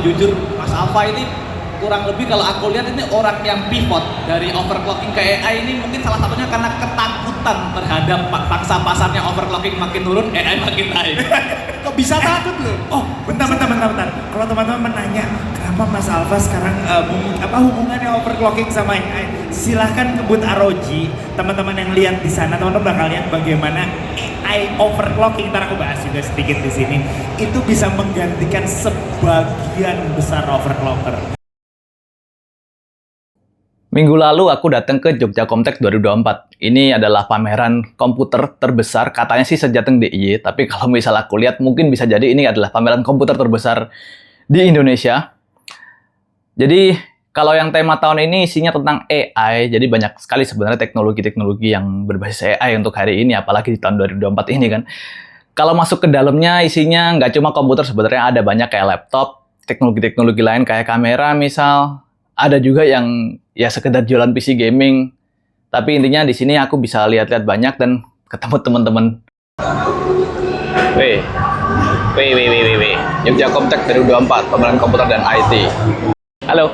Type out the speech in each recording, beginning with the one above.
jujur Mas Alfa ini kurang lebih kalau aku lihat ini orang yang pivot dari overclocking ke AI ini mungkin salah satunya karena ketakutan terhadap pangsa pasarnya overclocking makin turun, AI makin naik. Kok bisa takut loh? Oh, bentar. Kalau teman-teman menanya, kenapa Mas Alfa sekarang apa hubungannya overclocking sama AI? Silahkan kebut ROG, teman-teman yang lihat di sana, teman-teman bakal lihat bagaimana AI overclocking. Ntar aku bahas juga sedikit di sini. Itu bisa menggantikan sebagian besar overclocker. Minggu lalu aku datang ke Jogja Comtech 2024. Ini adalah pameran komputer terbesar, katanya sih sejateng DIY, tapi kalau misal aku lihat mungkin bisa jadi ini adalah pameran komputer terbesar di Indonesia. Jadi kalau yang tema tahun ini isinya tentang AI, jadi banyak sekali sebenarnya teknologi-teknologi yang berbasis AI untuk hari ini, apalagi di tahun 2024 ini kan. Kalau masuk ke dalamnya isinya nggak cuma komputer, sebenarnya ada banyak kayak laptop, teknologi-teknologi lain kayak kamera misal. Ada juga yang ya sekedar jualan PC gaming. Tapi intinya di sini aku bisa lihat-lihat banyak dan ketemu teman-teman. Weh. Jogja Comtech 2024, pameran komputer dan IT. Halo.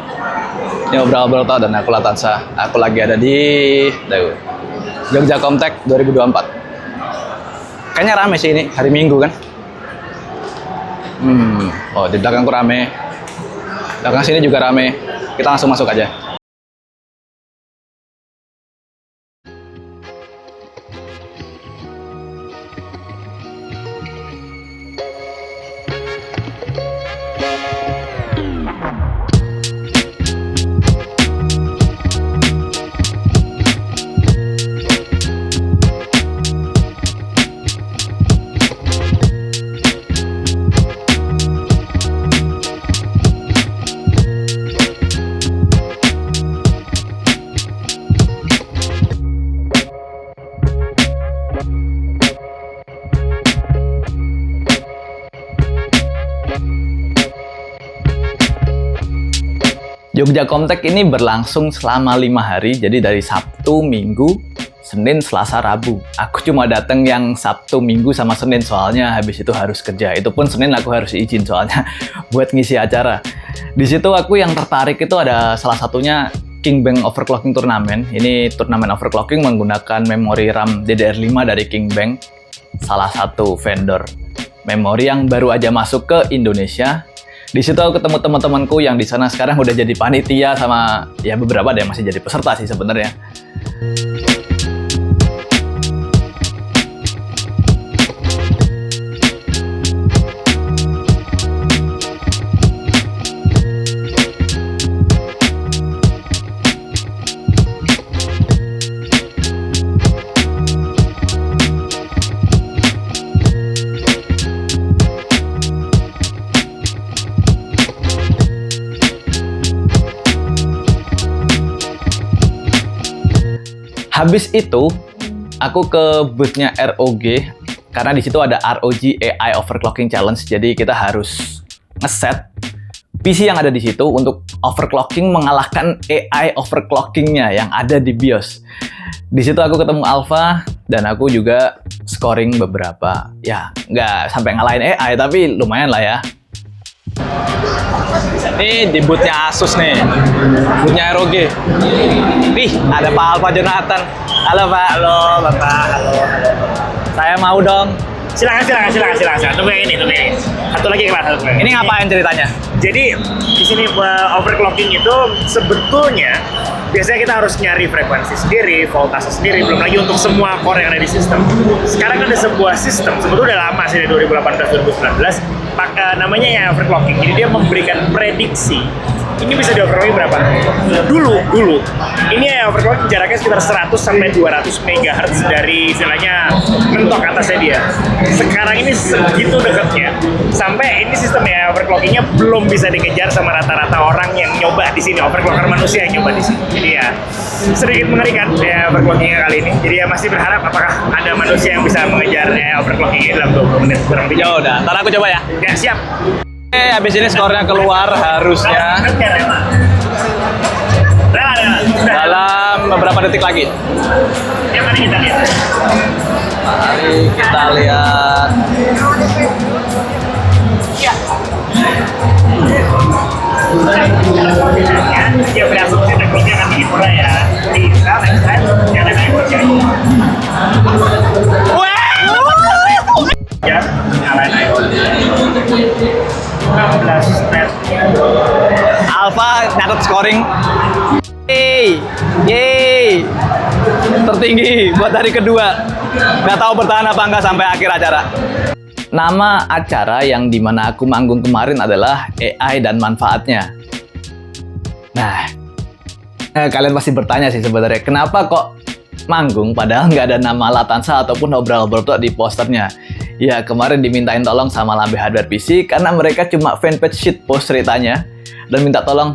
Ini ngobrol-ngobrol tau dan aku Latansa. Aku lagi ada di Jogja Comtech 2024. Kayaknya rame sih ini, hari Minggu kan. Oh di belakangku rame. Belakang sini juga rame. Kita langsung masuk aja. Jogja Comtech ini berlangsung selama 5 hari, jadi dari Sabtu, Minggu, Senin, Selasa, Rabu. Aku cuma datang yang Sabtu, Minggu, sama Senin, soalnya habis itu harus kerja. Itu pun Senin aku harus izin soalnya buat ngisi acara. Di situ aku yang tertarik itu ada salah satunya King Bank Overclocking Tournament. Ini turnamen overclocking menggunakan memori RAM DDR5 dari King Bank, salah satu vendor memori yang baru aja masuk ke Indonesia. Di situ aku ketemu teman-temanku yang di sana sekarang udah jadi panitia sama ya beberapa ada yang masih jadi peserta sih sebenarnya. Habis itu, aku ke booth-nya ROG karena di situ ada ROG AI Overclocking Challenge. Jadi kita harus ngeset PC yang ada di situ untuk overclocking mengalahkan AI overclocking-nya yang ada di BIOS. Di situ aku ketemu Alfa dan aku juga scoring beberapa. Ya, nggak sampai ngalahin AI tapi lumayan lah ya. Ini di booth-nya Asus nih, booth-nya ROG. Wih, ada Pak Alfa Jonathan. Halo Pak. Halo Bapak. Halo. Saya mau dong. Silakan. Tunggu yang ini. Satu lagi Pak. Ini ngapain ceritanya? Jadi di sini overclocking itu sebetulnya biasanya kita harus nyari frekuensi sendiri, voltase sendiri, belum lagi untuk semua core yang ada di sistem. Sekarang ada sebuah sistem, sebetulnya udah lama sih dari 2018-2019, namanya ya overclocking. Jadi dia memberikan prediksi. Ini bisa di overclocking berapa? Dulu. Ini ya overclocking jaraknya sekitar 100 sampai 200 MHz dari istilahnya mentok atasnya dia. Sekarang ini segitu dekatnya. Sampai ini sistem ya overclockingnya belum bisa dikejar sama rata-rata orang yang nyoba di sini, overclocker manusia yang nyoba di sini. Jadi ya sedikit mengerikan ya overclockingnya kali ini. Jadi ya masih berharap apakah ada manusia yang bisa mengejar overclockingnya dalam 20 menit kurang lebih. Ya udah, ntar aku coba ya. Ya siap. Oke, habis ini skornya keluar harusnya dalam beberapa detik lagi. Yang mana kita lihat? Mari kita lihat. Cara pembedanya, ya berasumsi tekniknya akan begitu lah ya. Jadi kita next time jangan naik kerjanya. Ya, nyalain iPhone. 16 net. Alpha nyatet scoring. Yeay, tertinggi buat hari kedua. Nggak tahu bertahan apa enggak sampai akhir acara. Nama acara yang dimana aku manggung kemarin adalah AI dan manfaatnya. Nah, kalian pasti bertanya sih sebenarnya, kenapa kok manggung padahal nggak ada nama Latansa ataupun obrol-obrol di posternya. Ya, kemarin dimintain tolong sama Lambe Hardware PC karena mereka cuma fanpage shitpost ceritanya dan minta tolong,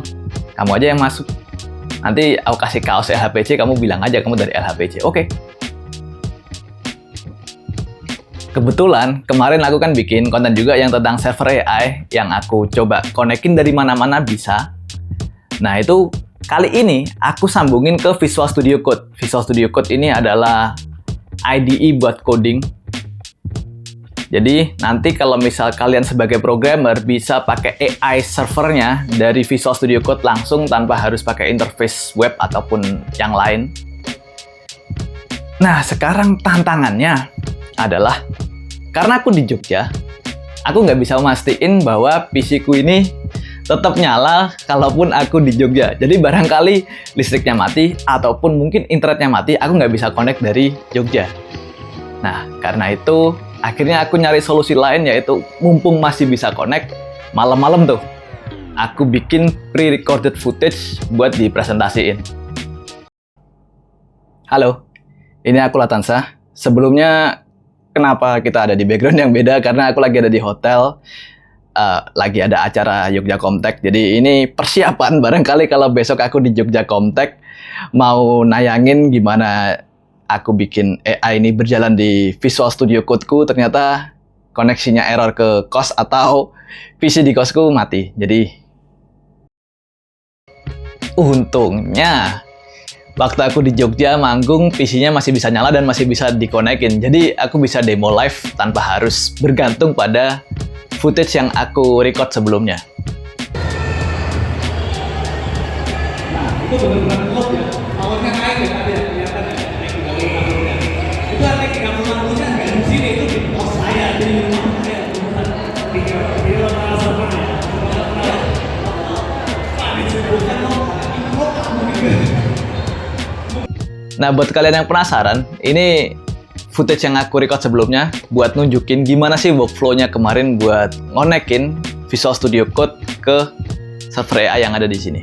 kamu aja yang masuk. Nanti aku kasih kaos LHPC, kamu bilang aja kamu dari LHPC. Oke. Kebetulan kemarin aku kan bikin konten juga yang tentang server AI yang aku coba konekin dari mana-mana bisa. Nah, itu kali ini aku sambungin ke Visual Studio Code. Visual Studio Code ini adalah IDE buat coding. Jadi nanti kalau misal kalian sebagai programmer bisa pakai AI servernya dari Visual Studio Code langsung tanpa harus pakai interface web ataupun yang lain. Nah, sekarang tantangannya adalah karena aku di Jogja, aku nggak bisa mastiin bahwa PC ku ini tetap nyala kalaupun aku di Jogja. Jadi barangkali listriknya mati ataupun mungkin internetnya mati, aku nggak bisa connect dari Jogja. Nah, karena itu akhirnya aku nyari solusi lain, yaitu mumpung masih bisa connect, malam-malam tuh aku bikin pre-recorded footage buat dipresentasiin. Halo, ini aku Latansa. Sebelumnya, kenapa kita ada di background yang beda? Karena aku lagi ada di hotel, lagi ada acara Jogja Comtech. Jadi ini persiapan, barangkali kalau besok aku di Jogja Comtech mau nayangin gimana aku bikin AI ini berjalan di Visual Studio Code-ku, ternyata koneksinya error ke kos atau PC di kosku mati. Jadi untungnya waktu aku di Jogja manggung, PC-nya masih bisa nyala dan masih bisa dikonekin. Jadi aku bisa demo live tanpa harus bergantung pada footage yang aku record sebelumnya. Nah, itu benar-benar close ya. Powernya naik ya tadi ya, kelihatan ya. Naik 30-40-nya. Itu artinya 30-40-nya nggak di sini, itu di pos saya, di rumah saya. Bukan di lokal servernya. Pak, disebutkan lokal mungkin. Nah, buat kalian yang penasaran, ini footage yang aku record sebelumnya buat nunjukin gimana sih workflow-nya kemarin buat ngonekin Visual Studio Code ke server AI yang ada di sini.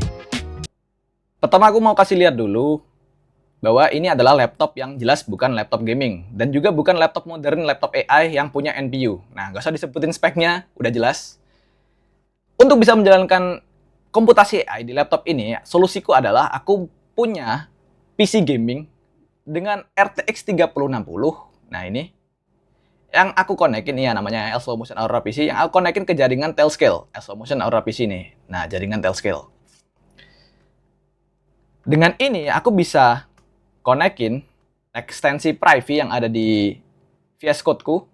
Pertama aku mau kasih lihat dulu bahwa ini adalah laptop yang jelas bukan laptop gaming dan juga bukan laptop modern, laptop AI yang punya NPU. Nah, nggak usah disebutin speknya, udah jelas. Untuk bisa menjalankan komputasi AI di laptop ini, solusiku adalah aku punya PC gaming dengan RTX 3060. Nah, ini yang aku konekin, ya namanya Slow Motion Aurora PC, yang aku konekin ke jaringan Tailscale. Slow Motion Aurora PC nih. Nah, jaringan Tailscale. Dengan ini aku bisa konekin ekstensi Privy yang ada di VS Code-ku,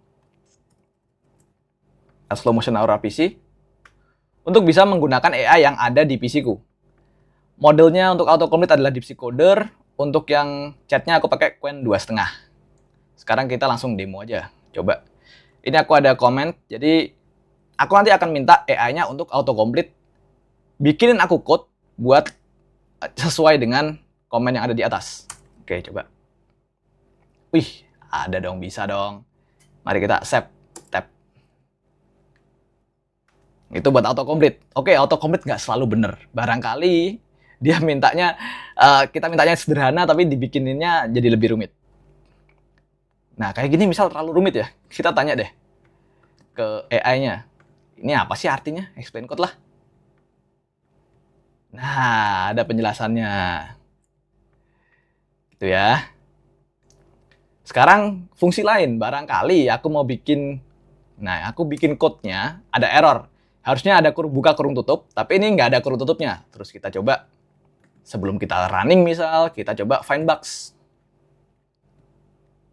Slow Motion Aurora PC, untuk bisa menggunakan AI yang ada di PC-ku. Modelnya untuk autocomplete adalah DeepSeek-Coder. Untuk yang chatnya aku pakai Qwen 2,5. Sekarang kita langsung demo aja. Coba. Ini aku ada comment. Jadi aku nanti akan minta AI-nya untuk autocomplete. Bikinin aku code buat sesuai dengan komen yang ada di atas. Oke, coba. Wih, ada dong, bisa dong. Mari kita save, tap. Itu buat autocomplete. Oke, autocomplete nggak selalu bener. Barangkali dia mintanya, kita mintanya sederhana tapi dibikininnya jadi lebih rumit. Nah, kayak gini misal terlalu rumit ya, kita tanya deh ke AI-nya. Ini apa sih artinya? Explain code lah. Nah, ada penjelasannya. Gitu ya. Sekarang fungsi lain, barangkali aku mau bikin, nah aku bikin code-nya, ada error. Harusnya ada buka kurung tutup, tapi ini nggak ada kurung tutupnya. Terus kita coba, sebelum kita running misal, kita coba find bugs.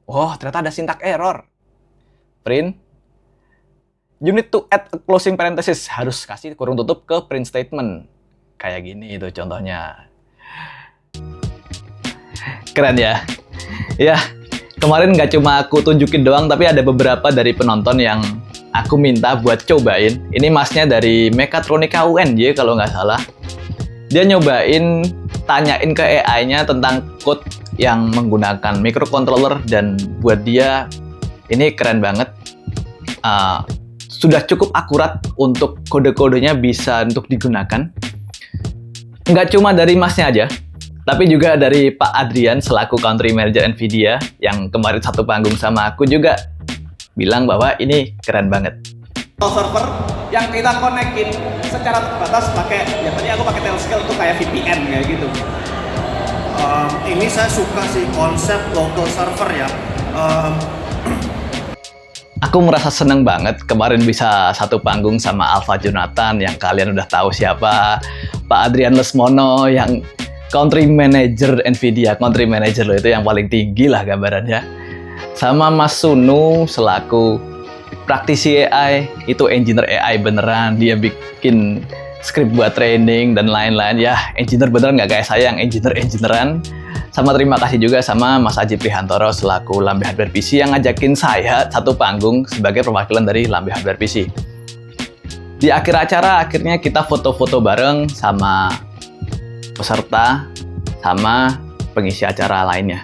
Oh, ternyata ada syntax error. Print. You need to add a closing parenthesis. Harus kasih kurung tutup ke print statement. kayak gini itu contohnya. Keren ya. Ya, kemarin nggak cuma aku tunjukin doang, tapi ada beberapa dari penonton yang aku minta buat cobain. Ini masnya dari Mechatronica UNJ kalau nggak salah. Dia nyobain, tanyain ke AI-nya tentang code yang menggunakan microcontroller, dan buat dia ini keren banget. Sudah cukup akurat untuk kode-kodenya bisa untuk digunakan. Nggak cuma dari masnya aja, tapi juga dari Pak Adrian selaku Country Manager NVIDIA yang kemarin satu panggung sama aku juga bilang bahwa ini keren banget. Server yang kita konekin secara terbatas pakai, ya tadi aku pakai Telescale itu kayak VPN kayak gitu. Ini saya suka sih konsep local server ya. Aku merasa seneng banget kemarin bisa satu panggung sama Alpha Jonathan yang kalian udah tahu siapa, Pak Adrian Lesmono yang Country Manager NVIDIA, Country Manager loh, itu yang paling tinggi lah gambarannya. Sama Mas Sunu selaku praktisi AI, itu engineer AI beneran, dia bikin script buat training dan lain-lain. Ya, engineer beneran, nggak kayak saya yang engineeran. Sama terima kasih juga sama Mas Aji Prihantoro selaku Lambe Hardware PC yang ngajakin saya satu panggung sebagai perwakilan dari Lambe Hardware PC. Di akhir acara, akhirnya kita foto-foto bareng sama peserta, sama pengisi acara lainnya.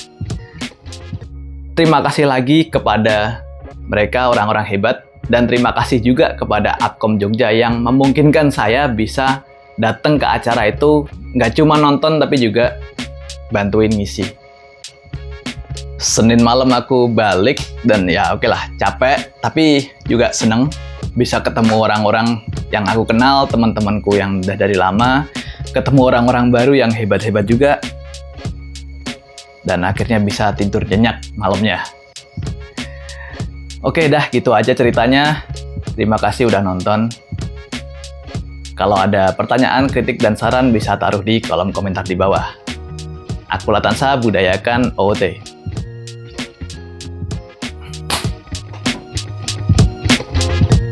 Terima kasih lagi kepada mereka, orang-orang hebat, dan terima kasih juga kepada Adkom Jogja yang memungkinkan saya bisa datang ke acara itu, nggak cuma nonton tapi juga bantuin ngisi. Senin malam aku balik dan ya oke lah, capek tapi juga seneng bisa ketemu orang-orang yang aku kenal, teman-temanku yang udah dari lama, ketemu orang-orang baru yang hebat-hebat juga, dan akhirnya bisa tidur nyenyak malamnya. Oke dah, gitu aja ceritanya. Terima kasih udah nonton. Kalau ada pertanyaan, kritik, dan saran bisa taruh di kolom komentar di bawah. Aku Latansa, budayakan OOT.